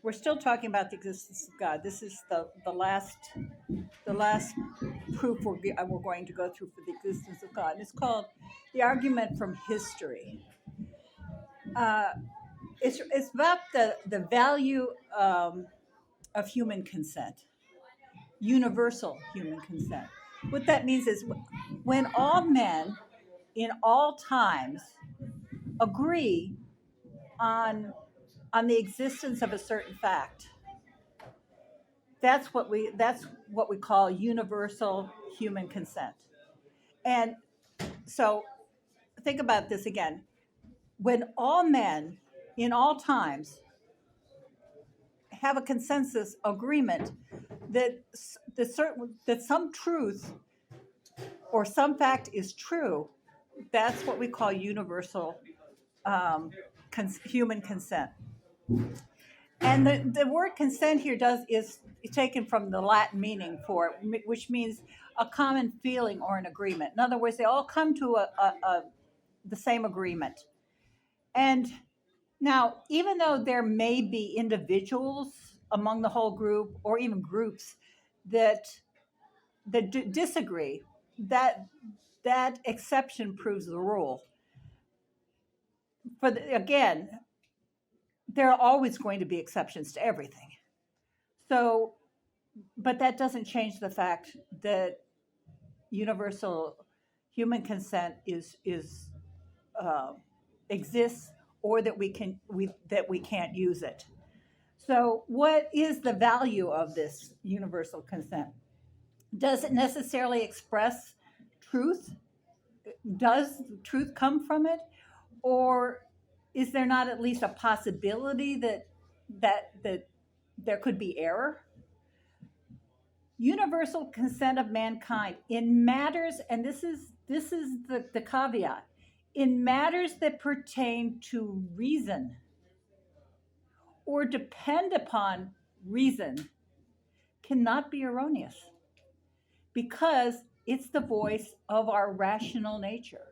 we're still talking about the existence of God. This is the last proof we're going to go through for the existence of God. And it's called the argument from history. Uh, it's about the value of human consent, universal human consent. What that means is when all men in all times agree on the existence of a certain fact, that's what we call universal human consent. And so think about this again. When all men in all times have a consensus agreement that that some truth or some fact is true, that's what we call universal human consent. And the word consent here is taken from the Latin meaning for it, which means a common feeling or an agreement. In other words, they all come to the same agreement. And now, even though there may be individuals among the whole group or even groups that disagree, that exception proves the rule. Again, there are always going to be exceptions to everything. So, but that doesn't change the fact that universal human consent exists, or that we can't use it. So, what is the value of this universal consent? Does it necessarily express truth? Does truth come from it, or is there not at least a possibility that there could be error? Universal consent of mankind in matters, and this is the caveat, in matters that pertain to reason or depend upon reason, cannot be erroneous, because it's the voice of our rational nature.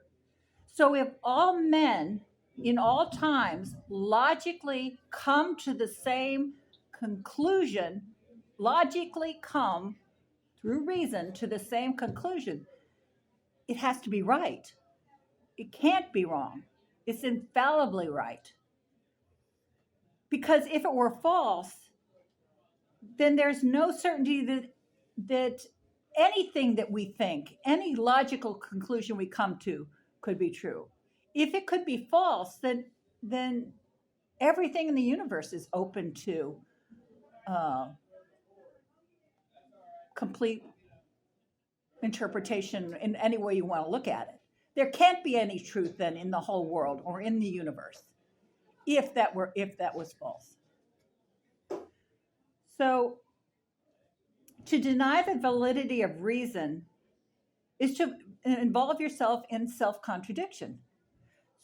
So if all men in all times logically come to the same conclusion, logically come through reason to the same conclusion, it has to be right. It can't be wrong. It's infallibly right. Because if it were false, then there's no certainty that anything that we think, any logical conclusion we come to, could be true. If it could be false, then everything in the universe is open to complete interpretation in any way you want to look at it. There can't be any truth then in the whole world or in the universe if that was false. So to deny the validity of reason is to involve yourself in self-contradiction.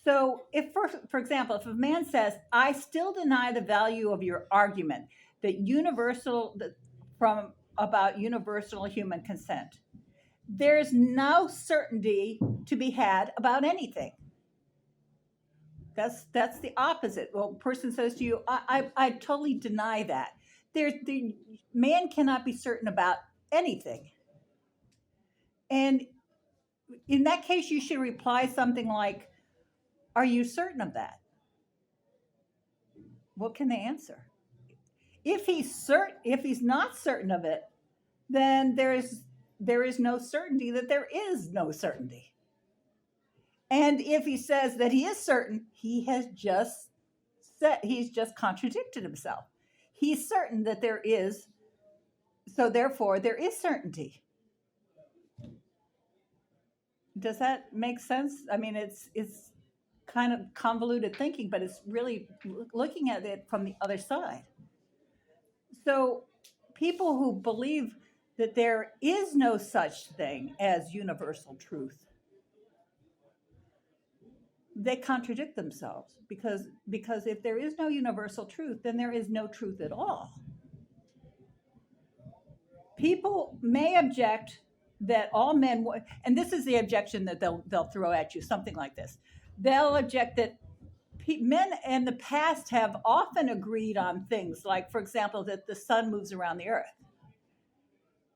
So if, for example, if a man says, I still deny the value of your argument about universal human consent, there's no certainty to be had about anything. That's the opposite. Well, a person says to you, I totally deny that. The man cannot be certain about anything. And in that case, you should reply something like, are you certain of that? What can they answer? If he's not certain of it, then there is no certainty that there is no certainty. And if he says that he is certain, he's just contradicted himself. He's certain that there is, so therefore there is certainty. Does that make sense? I mean, it's kind of convoluted thinking, but it's really looking at it from the other side. So people who believe that there is no such thing as universal truth, they contradict themselves, because if there is no universal truth, then there is no truth at all. People may object that all men, and this is the objection that they'll throw at you, something like this. They'll object that men in the past have often agreed on things like, for example, that the sun moves around the earth.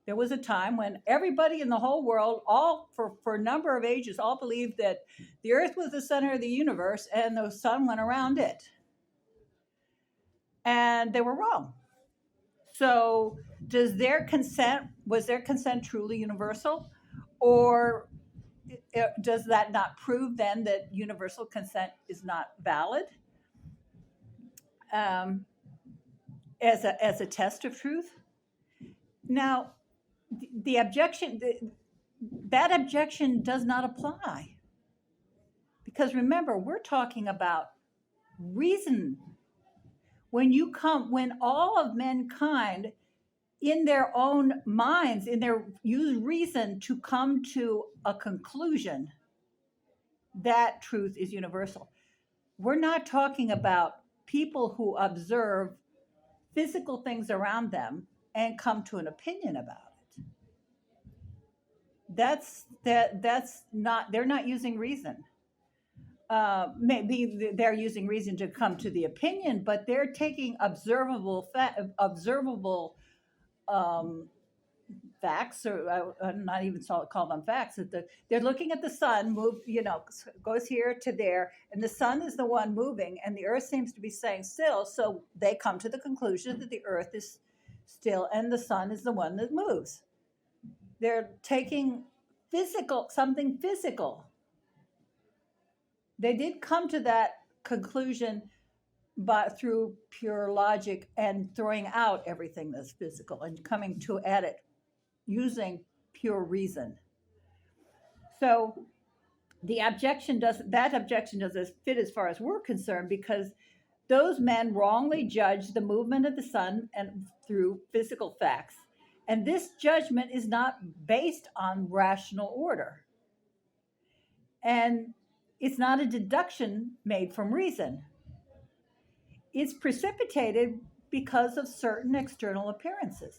There was a time when everybody in the whole world, all for a number of ages, all believed that the earth was the center of the universe and the sun went around it. And they were wrong. So, was their consent truly universal? Or does that not prove then that universal consent is not valid um, as a test of truth? Now, the objection, that objection does not apply. Because remember, we're talking about reason. When all of mankind in their own minds, use reason to come to a conclusion, that truth is universal. We're not talking about people who observe physical things around them and come to an opinion about it. That's not, they're not using reason. Maybe they're using reason to come to the opinion, but they're taking observable facts, or not even call them facts. They're looking at the sun move, goes here to there, and the sun is the one moving, and the earth seems to be staying still. So they come to the conclusion that the earth is still, and the sun is the one that moves. They're taking something physical. They did come to that conclusion, but through pure logic and throwing out everything that's physical and coming to at it using pure reason. So that objection doesn't fit as far as we're concerned, because those men wrongly judge the movement of the sun and through physical facts. And this judgment is not based on rational order. And it's not a deduction made from reason. It's precipitated because of certain external appearances.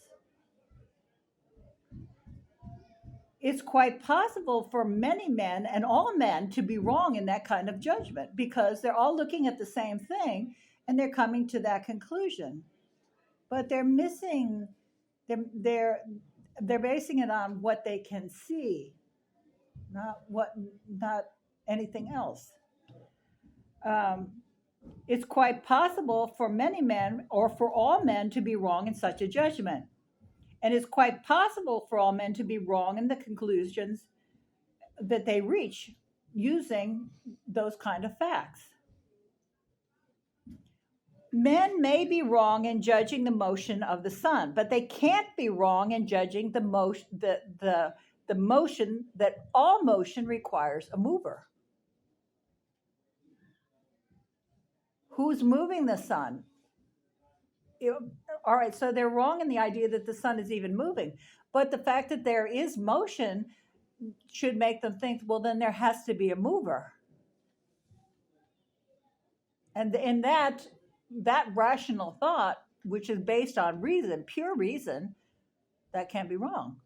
It's quite possible for many men and all men to be wrong in that kind of judgment, because they're all looking at the same thing and they're coming to that conclusion. But they're missing, they're basing it on what they can see, not anything else. It's quite possible for many men, or for all men, to be wrong in such a judgment. And it's quite possible for all men to be wrong in the conclusions that they reach using those kind of facts. Men may be wrong in judging the motion of the sun, but they can't be wrong in judging the motion that all motion requires a mover. Who's moving the sun? All right, so they're wrong in the idea that the sun is even moving. But the fact that there is motion should make them think, well, then there has to be a mover. And in that rational thought, which is based on reason, pure reason, that can't be wrong.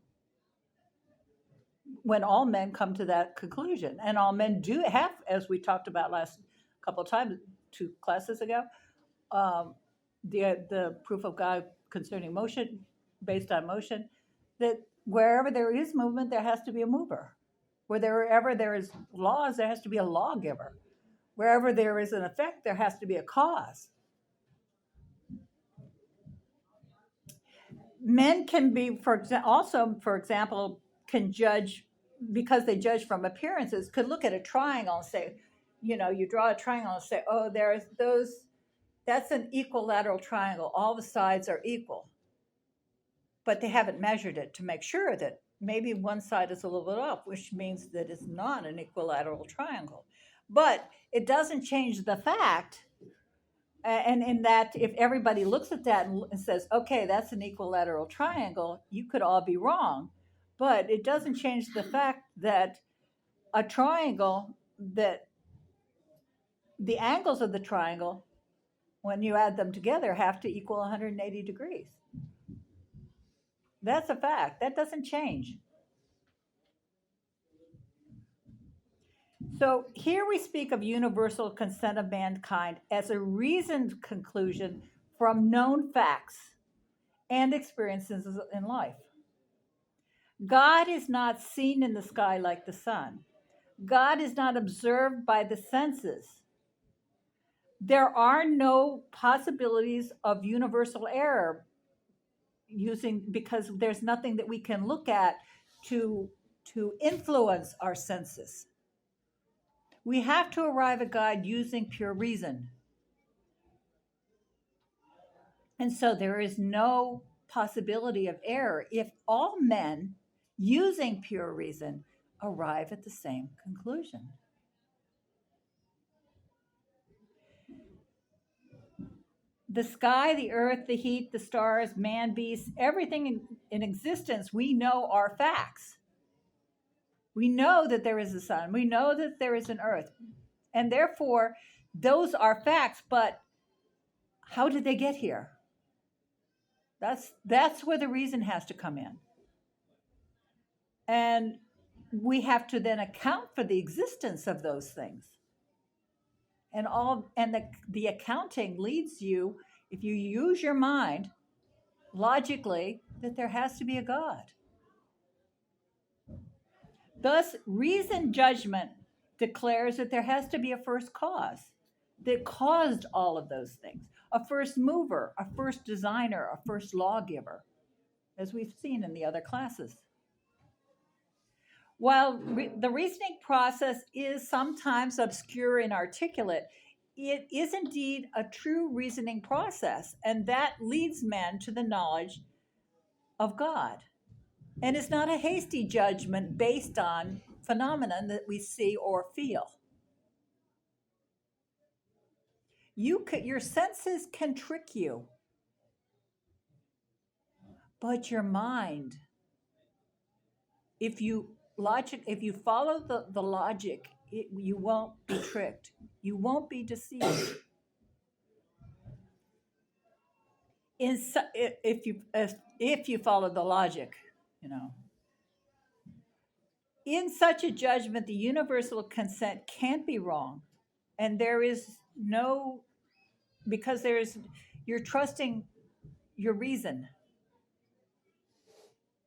When all men come to that conclusion, and all men do have, as we talked about last couple of times, 2 classes ago, the proof of God concerning motion, based on motion, that wherever there is movement, there has to be a mover. Wherever there is laws, there has to be a lawgiver. Wherever there is an effect, there has to be a cause. Men can be, for example, can judge, because they judge from appearances, could look at a triangle and say, you draw a triangle and say, oh, that's an equilateral triangle. All the sides are equal. But they haven't measured it to make sure that maybe one side is a little bit off, which means that it's not an equilateral triangle. But it doesn't change the fact, and in that if everybody looks at that and says, okay, that's an equilateral triangle, you could all be wrong. But it doesn't change the fact that a triangle, that the angles of the triangle, when you add them together, have to equal 180 degrees. That's a fact. That doesn't change. So here we speak of universal consent of mankind as a reasoned conclusion from known facts and experiences in life. God is not seen in the sky like the sun. God is not observed by the senses. There are no possibilities of universal error using because there's nothing that we can look at to influence our senses. We have to arrive at God using pure reason. And so there is no possibility of error if all men using pure reason arrive at the same conclusion. The sky, the earth, the heat, the stars, man, beasts, everything in existence, we know are facts. We know that there is a sun. We know that there is an earth. And therefore, those are facts. But how did they get here? That's where the reason has to come in. And we have to then account for the existence of those things. And the accounting leads you, if you use your mind logically, that there has to be a God. Thus, reasoned judgment declares that there has to be a first cause that caused all of those things, a first mover, a first designer, a first lawgiver, as we've seen in the other classes. While the reasoning process is sometimes obscure and inarticulate, it is indeed a true reasoning process, and that leads men to the knowledge of God. And it's not a hasty judgment based on phenomenon that we see or feel. Your senses can trick you, but your mind, if you follow the logic, you won't be tricked. You won't be deceived. If you follow the logic, you know. In such a judgment, the universal consent can't be wrong, and there is no because you're trusting your reason,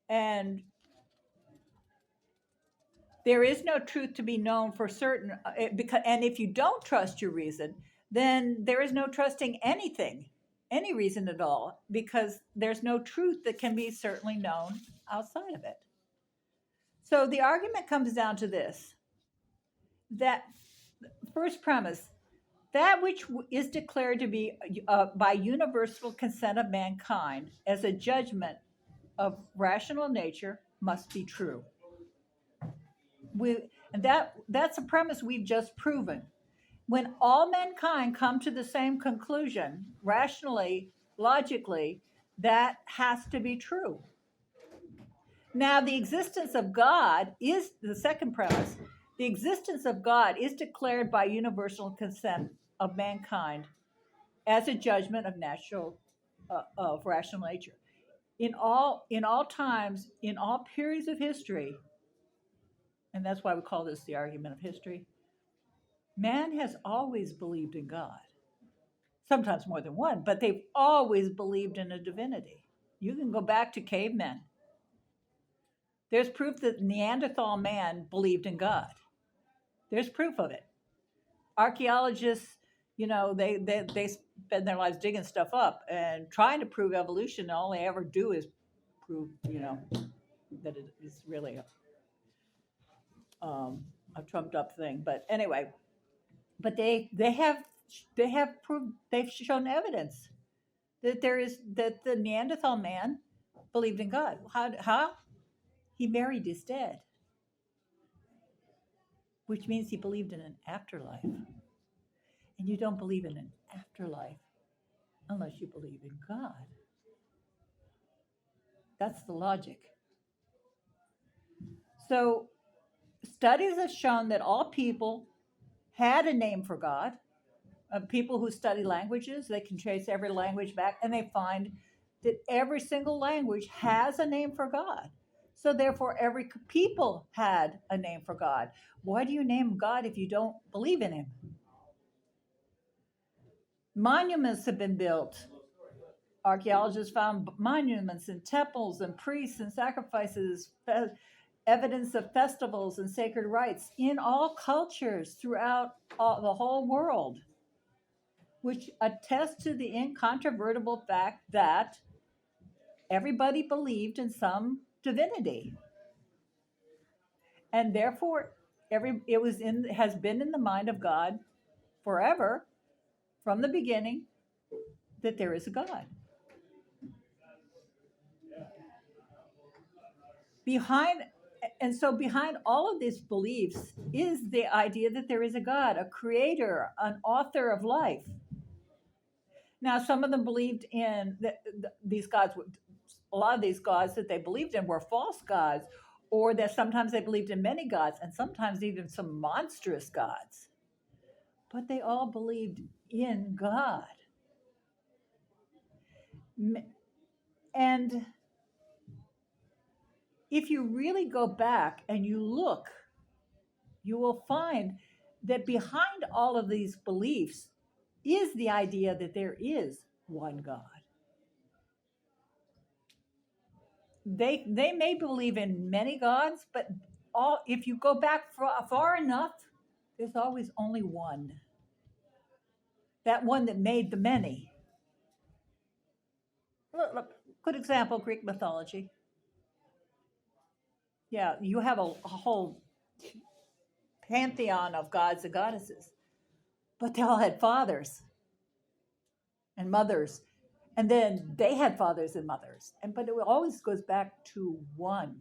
and there is no truth to be known for certain. And if you don't trust your reason, then there is no trusting anything, any reason at all, because there's no truth that can be certainly known outside of it. So the argument comes down to this: that first premise, that which is declared to be by universal consent of mankind as a judgment of rational nature must be true. That's a premise we've just proven. When all mankind come to the same conclusion, rationally, logically, that has to be true. Now, the existence of God is the second premise. The existence of God is declared by universal consent of mankind as a judgment of rational nature. In all times, in all periods of history, and that's why we call this the argument of history, man has always believed in God. Sometimes more than one, but they've always believed in a divinity. You can go back to cavemen. There's proof that Neanderthal man believed in God. There's proof of it. Archaeologists, they spend their lives digging stuff up and trying to prove evolution. And all they ever do is prove, that it is really a trumped up thing. But anyway, but they have proved, they've shown evidence that the Neanderthal man believed in God. How? He married his dead, which means he believed in an afterlife. And you don't believe in an afterlife unless you believe in God. That's the logic. So studies have shown that all people had a name for God. People who study languages, they can trace every language back, and they find that every single language has a name for God. So therefore, every people had a name for God. Why do you name God if you don't believe in him? Monuments have been built. Archaeologists found monuments and temples and priests and sacrifices, evidence of festivals and sacred rites in all cultures throughout the whole world, which attests to the incontrovertible fact that everybody believed in some divinity, and therefore has been in the mind of God forever, from the beginning, that there is a God. Behind all of these beliefs is the idea that there is a God, a creator, an author of life. Now, some of them believed in these gods. A lot of these gods that they believed in were false gods, or that sometimes they believed in many gods, and sometimes even some monstrous gods. But they all believed in God. And if you really go back and you look, you will find that behind all of these beliefs is the idea that there is one God. They may believe in many gods, but if you go back far enough, there's always only one. That one that made the many. Look, good example, Greek mythology. Yeah, you have a whole pantheon of gods and goddesses, but they all had fathers and mothers, and then they had fathers and mothers, but it always goes back to one.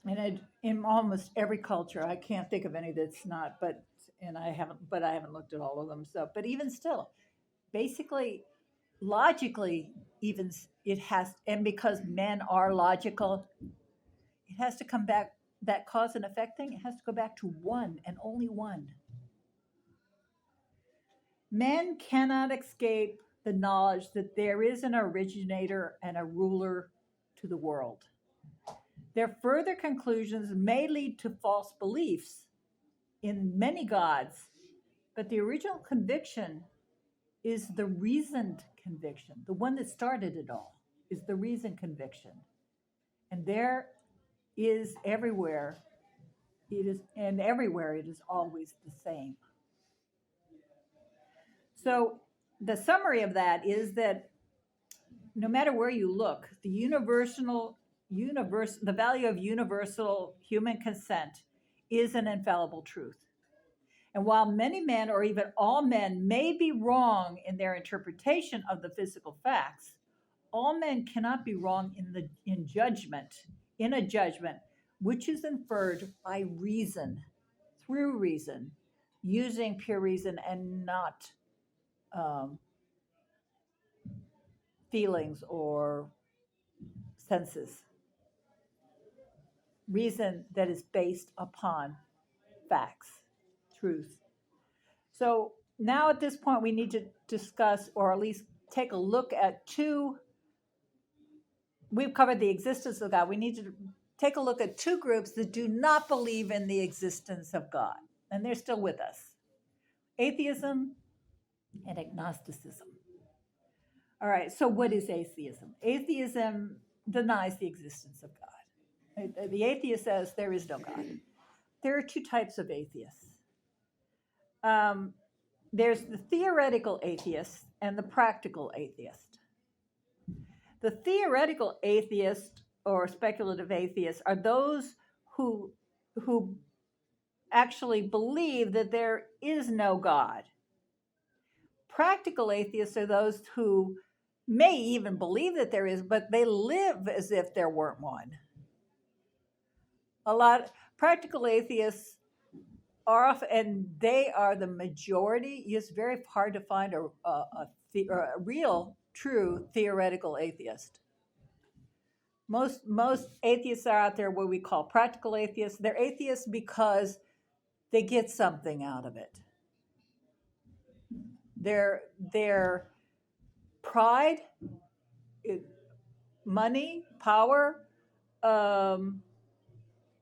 And in almost every culture, I can't think of any that's not, but I haven't looked at all of them. So, but even still, basically, logically, even it has, and because men are logical, it has to come back. That cause and effect thing, it has to go back to one and only one. Men cannot escape the knowledge that there is an originator and a ruler to the world. Their further conclusions may lead to false beliefs in many gods, but the original conviction is the reasoned conviction. The one that started it all is the reasoned conviction. And there is everywhere, everywhere it is always the same. So the summary of that is that no matter where you look, the value of universal human consent is an infallible truth. And while many men, or even all men, may be wrong in their interpretation of the physical facts, all men cannot be wrong in a judgment, which is inferred by reason, through reason, using pure reason and not feelings or senses. Reason that is based upon facts, truth. So now at this point, we need to discuss, or at least take a look at we've covered the existence of God. We need to take a look at two groups that do not believe in the existence of God, and they're still with us: atheism and agnosticism. All right, so what is atheism? Atheism denies the existence of God. The atheist says there is no God. There are two types of atheists. There's the theoretical atheist and the practical atheist. The theoretical atheist or speculative atheists are those who actually believe that there is no God. Practical atheists are those who may even believe that there is, but they live as if there weren't one. Practical atheists are often, and they are the majority. It's very hard to find a real, true theoretical atheist. Most atheists are out there what we call practical atheists. They're atheists because they get something out of it. They're pride, it, money, power, um,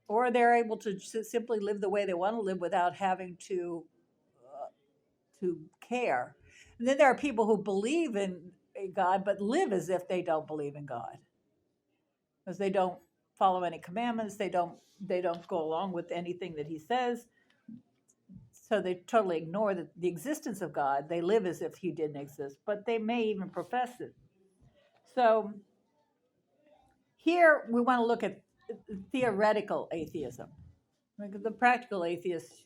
or they're able to simply live the way they want to live without having to care. And then there are people who believe in God but live as if they don't believe in God, because they don't follow any commandments. They don't go along with anything that He says. So they totally ignore the existence of God. They live as if He didn't exist, but they may even profess it. So here we want to look at theoretical atheism. Like the practical atheists,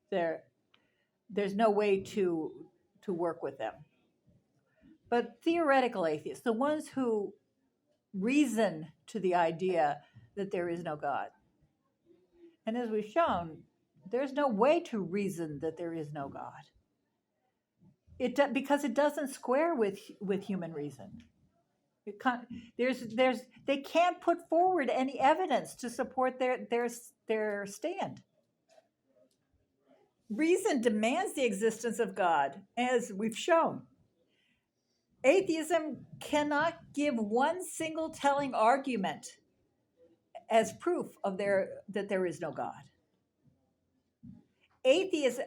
there's no way to work with them. But theoretical atheists, the ones who reason to the idea that there is no God. And as we've shown, there's no way to reason that there is no God. Because it doesn't square with human reason. It can't, they can't put forward any evidence to support their stand. Reason demands the existence of God, as we've shown. Atheism cannot give one single telling argument as proof that there is no God. Atheism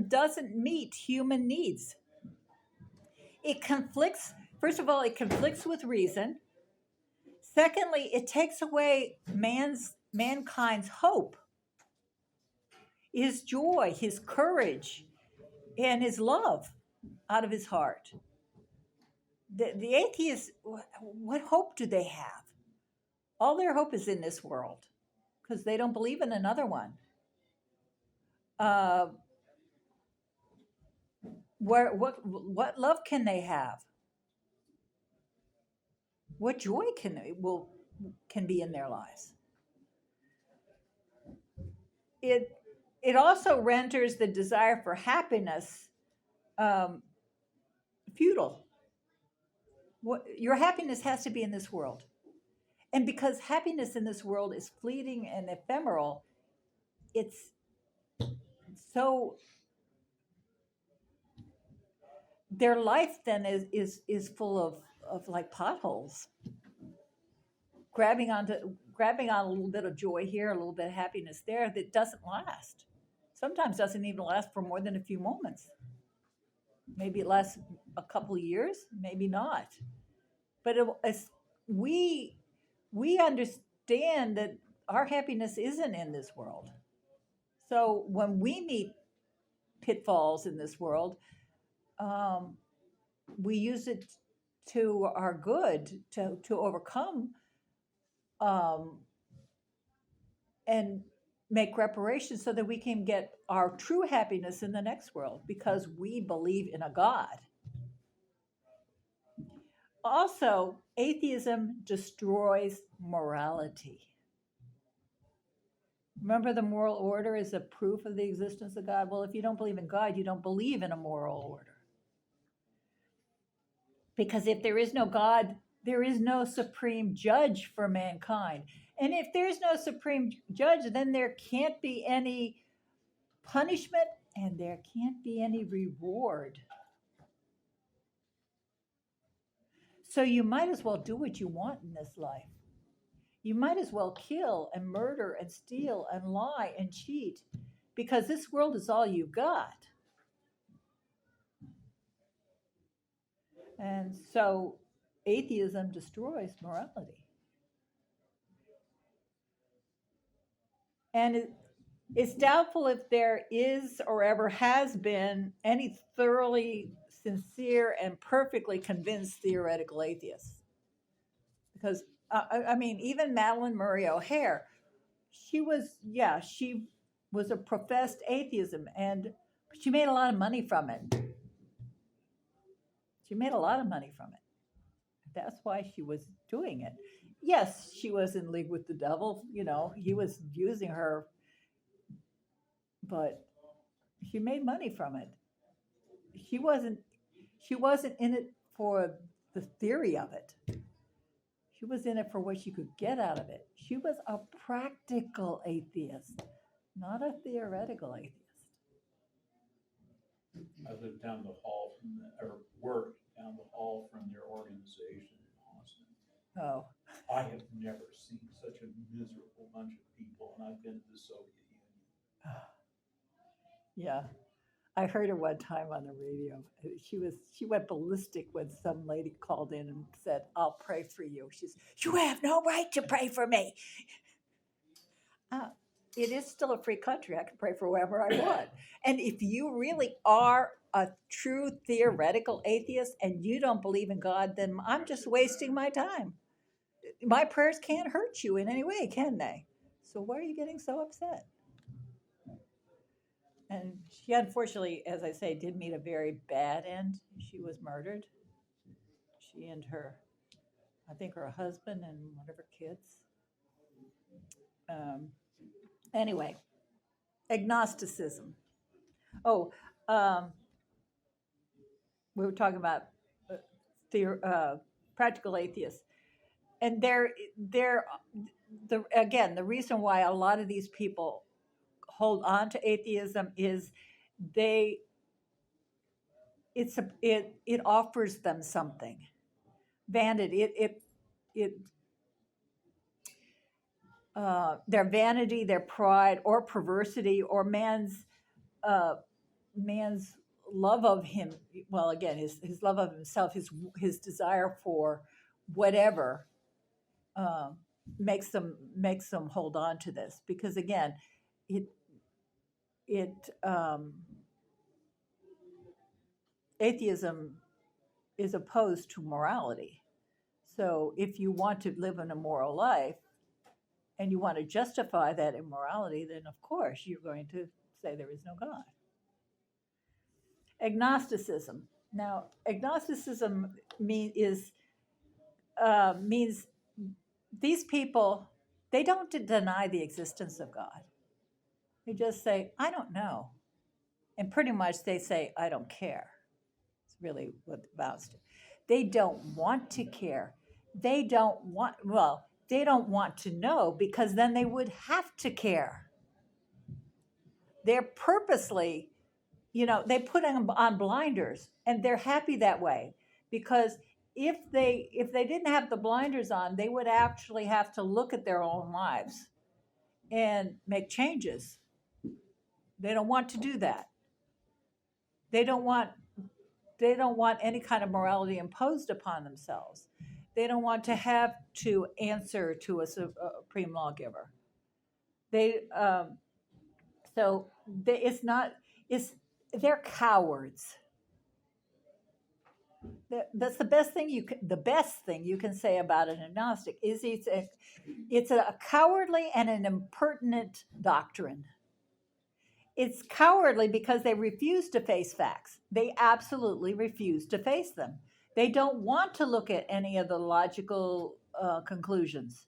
doesn't meet human needs. It conflicts, first of all, it conflicts with reason. Secondly, it takes away mankind's hope, his joy, his courage, and his love out of his heart. The atheists, what hope do they have? All their hope is in this world because they don't believe in another one. What love can they have? What joy can be in their lives? It also renders the desire for happiness futile. Your happiness has to be in this world, and because happiness in this world is fleeting and ephemeral, it's so their life then is full of like potholes, grabbing on a little bit of joy here, a little bit of happiness there that doesn't last. Sometimes doesn't even last for more than a few moments. Maybe it lasts a couple of years, maybe not. But we understand that our happiness isn't in this world. So when we meet pitfalls in this world, we use it to our good to overcome and make reparations so that we can get our true happiness in the next world because we believe in a God. Also, atheism destroys morality. Remember, the moral order is a proof of the existence of God. Well, if you don't believe in God, you don't believe in a moral order. Because if there is no God, there is no supreme judge for mankind. And if there's no supreme judge, then there can't be any punishment and there can't be any reward. So you might as well do what you want in this life. You might as well kill and murder and steal and lie and cheat because this world is all you've got. And so atheism destroys morality. And it's doubtful if there is or ever has been any thoroughly sincere and perfectly convinced theoretical atheists. Because, I mean, even Madalyn Murray O'Hair, she was a professed atheism, and she made a lot of money from it. She made a lot of money from it. That's why she was doing it. Yes, she was in league with the devil. You know, he was using her, but she made money from it. She wasn't in it for the theory of it. She was in it for what she could get out of it. She was a practical atheist, not a theoretical atheist. I lived down the hall from her work, down the hall from their organization in Austin. Oh, I have never seen such a miserable bunch of people, and I've been to the Soviet Union. yeah. I heard her one time on the radio. She went ballistic when some lady called in and said, "I'll pray for you." She's, "You have no right to pray for me." Uh, it is still a free country. I can pray for whoever I want. And if you really are a true theoretical atheist and you don't believe in God, then I'm just wasting my time. My prayers can't hurt you in any way, can they? So why are you getting so upset? And she unfortunately, as I say, did meet a very bad end. She was murdered. She and her, I think her husband and one of her kids. Um, anyway, agnosticism. Oh, um, we were talking about uh, practical atheists, and they're again the reason why a lot of these people hold on to atheism is they it offers them something vanity it their vanity, their pride, or perversity, or uh, man's love of him. Well, again, his love of himself, his desire for whatever um, makes them hold on to this because again, it it atheism is opposed to morality. So if you want to live an immoral life and you want to justify that immorality, then of course you're going to say there is no God. Agnosticism. Now, agnosticism means these people they don't deny the existence of God. They just say, "I don't know," and pretty much they say, "I don't care." It's really what it amounts to. They don't want to care. They don't want. Well, they don't want to know because then they would have to care. They're purposely they put them on blinders and they're happy that way because if they didn't have the blinders on they would actually have to look at their own lives and make changes. They don't want to do that. they don't want they don't want any kind of morality imposed upon themselves. They don't want to have to answer to a supreme lawgiver. They so they, it's not it's they're cowards. That's the best thing you can say about an agnostic is it's a cowardly and an impertinent doctrine. It's cowardly because they refuse to face facts. They absolutely refuse to face them. They don't want to look at any of the logical conclusions.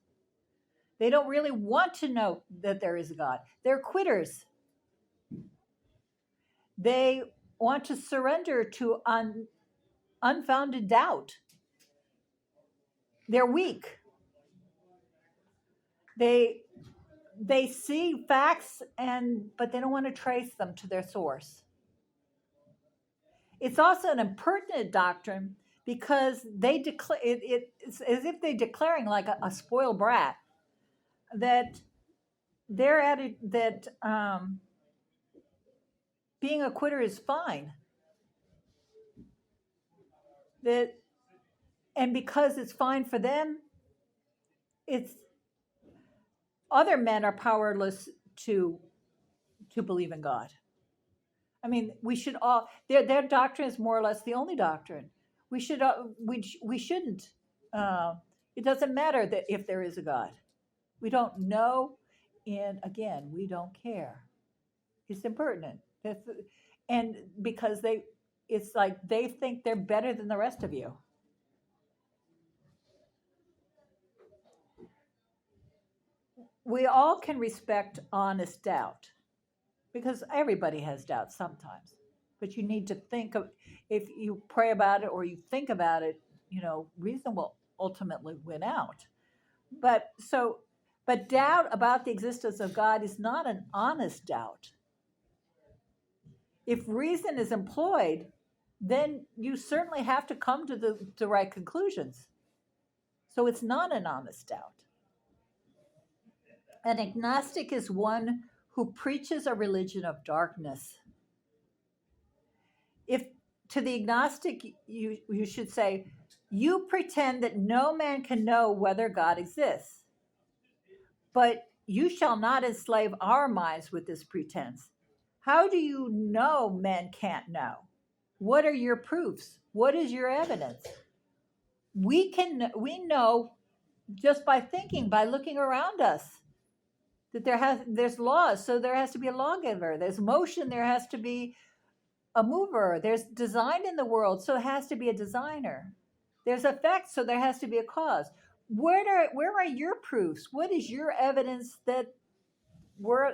They don't really want to know that there is a God. They're quitters. They want to surrender to unfounded doubt. They're weak. They they see facts but they don't want to trace them to their source. It's also an impertinent doctrine because they declare it's as if they're declaring like a spoiled brat that they're at it that being a quitter is fine. That and because it's fine for them, it's other men are powerless to believe in God. I mean, we should all their doctrine is more or less the only doctrine. We shouldn't. Uh, it doesn't matter that if there is a God, we don't know, and again, we don't care. It's impertinent. And because it's like they think they're better than the rest of you. We all can respect honest doubt because everybody has doubts sometimes. But you need to think of if you pray about it or you think about it, reason will ultimately win out. But so, but doubt about the existence of God is not an honest doubt. If reason is employed, then you certainly have to come to the right conclusions. So it's not an honest doubt. An agnostic is one who preaches a religion of darkness. If to the agnostic, you should say, you pretend that no man can know whether God exists, but you shall not enslave our minds with this pretense. How do you know men can't know? What are your proofs? What is your evidence? We know just by thinking, by looking around us, that there's laws, so there has to be a lawgiver. There's motion, there has to be a mover. There's design in the world, so it has to be a designer. There's effect, so there has to be a cause. Where are your proofs? What is your evidence that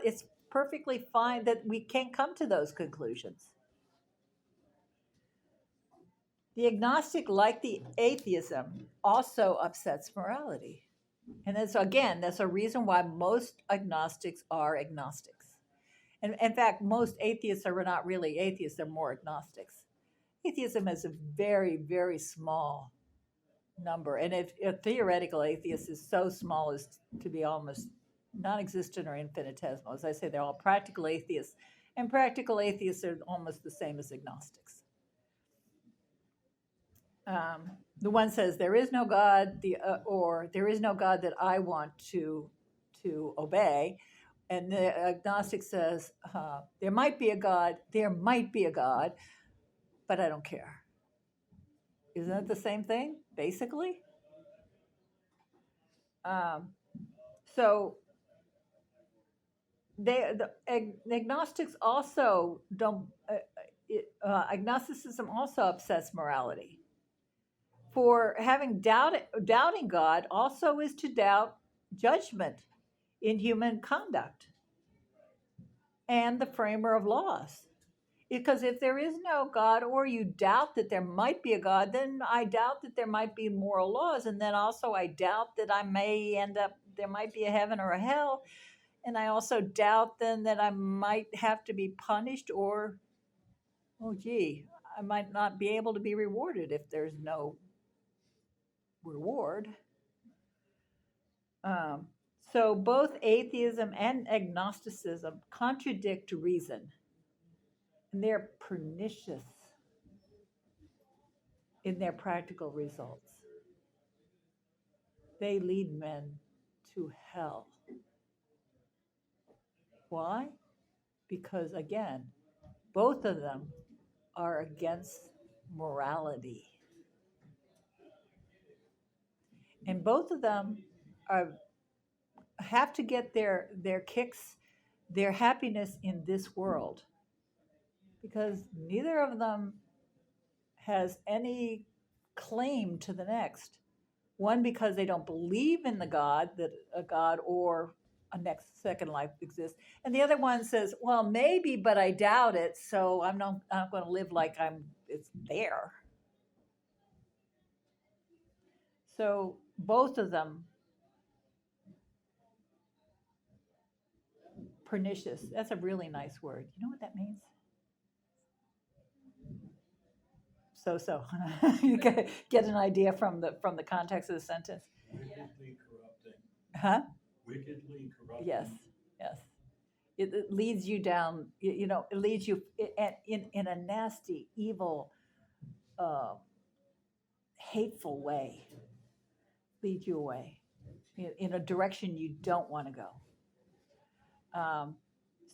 it's perfectly fine that we can't come to those conclusions? The agnostic, like the atheism, also upsets morality. And that's a reason why most agnostics are agnostics. And in fact, most atheists are not really atheists, they're more agnostics. Atheism is a very, very small number. And if a theoretical atheist is so small as to be almost non existent or infinitesimal, as I say, they're all practical atheists. And practical atheists are almost the same as agnostics. The one says there is no God, or there is no God that I want to obey, and the agnostic says there might be a God, but I don't care. Isn't it the same thing, basically? So the agnostics also don't. Agnosticism also upsets morality. For doubting God also is to doubt judgment in human conduct and the framer of laws. Because if there is no God, or you doubt that there might be a God, then I doubt that there might be moral laws. And then also I doubt that I may there might be a heaven or a hell. And I also doubt then that I might have to be punished, or, oh, gee, I might not be able to be rewarded if there's no reward. Um, so both atheism and agnosticism contradict reason, and they're pernicious in their practical results. They lead men to hell. Why? Because, again, both of them are against morality. And both of them have to get their kicks, their happiness in this world, because neither of them has any claim to the next. One, because they don't believe in that a God or a next second life exists, and the other one says, "Well, maybe, but I doubt it. So I'm not going to live like it's there." So both of them pernicious. That's a really nice word. You know what that means? So you get an idea from the context of the sentence. Wickedly corrupting. Huh? Wickedly corrupting. Yes. It leads you down. It leads you in a nasty, evil, hateful way. Lead you away in a direction you don't want to go.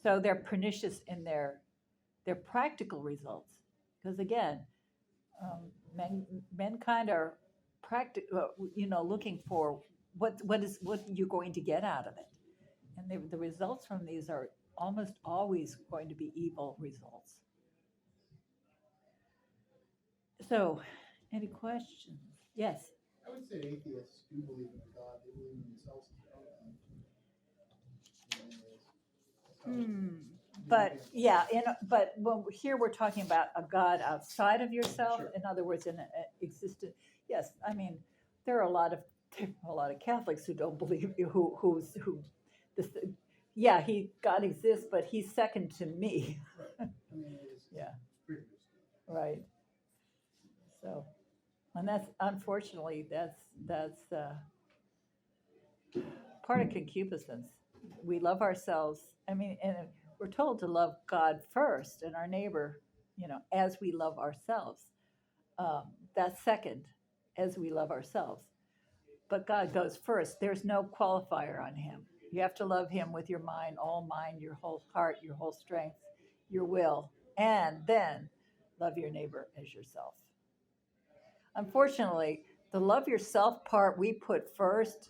So they're pernicious in their practical results, because again, mankind are looking for what you're going to get out of it, and the results from these are almost always going to be evil results. So, any questions? Yes. I would say atheists do believe in God. They believe in themselves as their own God. But yeah, but here we're talking about a God outside of yourself. Sure. In other words, in an existent. Yes, I mean there are a lot of Catholics who don't believe who this. Yeah, God exists, but he's second to me. Right. I mean, Yeah. pretty Right. So, and that's unfortunately that's part of concupiscence. We love ourselves. I mean, and we're told to love God first and our neighbor, as we love ourselves. That's second, as we love ourselves. But God goes first. There's no qualifier on him. You have to love him with your mind, your whole heart, your whole strength, your will, and then love your neighbor as yourself. Unfortunately, the love yourself part we put first.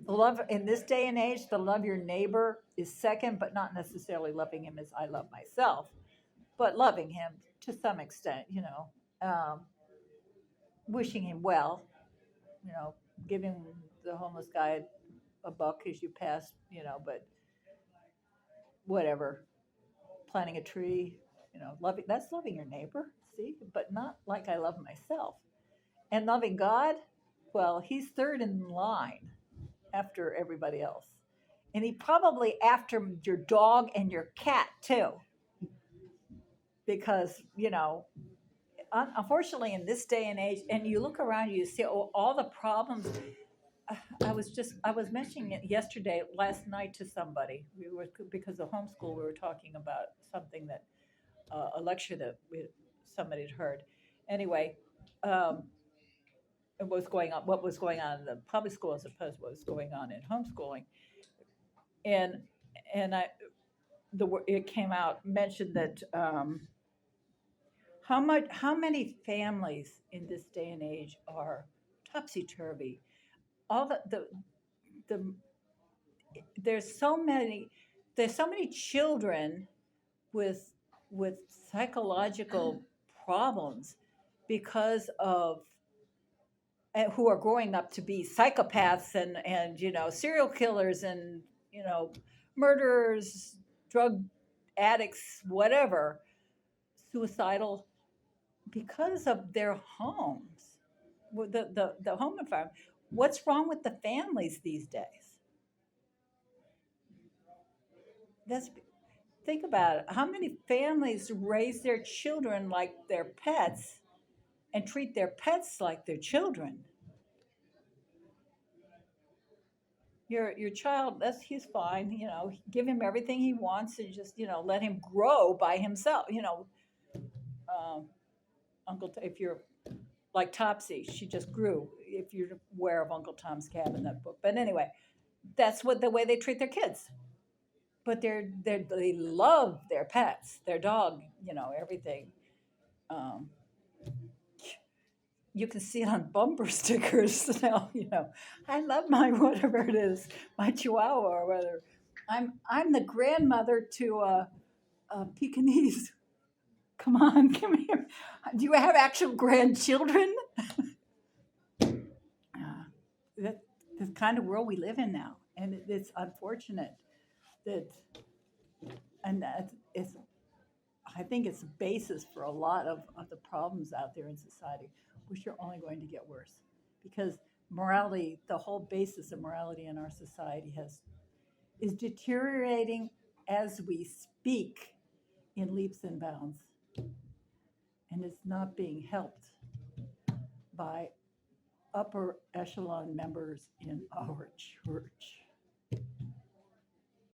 The love in this day and age, the love your neighbor is second, but not necessarily loving him as I love myself, but loving him to some extent, wishing him well, you know, giving the homeless guy a buck as you pass, but whatever, planting a tree, loving that's loving your neighbor, see, but not like I love myself. And loving God, well, he's third in line after everybody else. And he probably after your dog and your cat too. Because, unfortunately in this day and age, and you look around, you see all the problems. I was mentioning it yesterday, last night to somebody. We were because of homeschool. We were talking about something that a lecture that somebody had heard. Anyway, um, what was going on in the public school as opposed to what was going on in homeschooling, and and it came out mentioned that how many families in this day and age are topsy turvy. All the there's so many there's so many children with with psychological problems because of who are growing up to be psychopaths and serial killers and murderers, drug addicts, whatever, suicidal because of their homes, the home environment. What's wrong with the families these days? That's Think about it. How many families raise their children like their pets and treat their pets like their children? Your child, he's fine. Give him everything he wants and just let him grow by himself. Um, if you're like Topsy, she just grew. If you're aware of Uncle Tom's Cabin, that book. But anyway, that's what the way they treat their kids. But they love their pets, their dog, everything. Um, you can see it on bumper stickers now. I love my whatever it is, my Chihuahua or whatever. I'm the grandmother to a Pekingese. Come on, come here. Do you have actual grandchildren? That the kind of world we live in now, and it's unfortunate that, and that it's. I think it's a basis for a lot of the problems out there in society, which are only going to get worse, because morality, the whole basis of morality in our society, is deteriorating as we speak in leaps and bounds, and it's not being helped by upper echelon members in our church.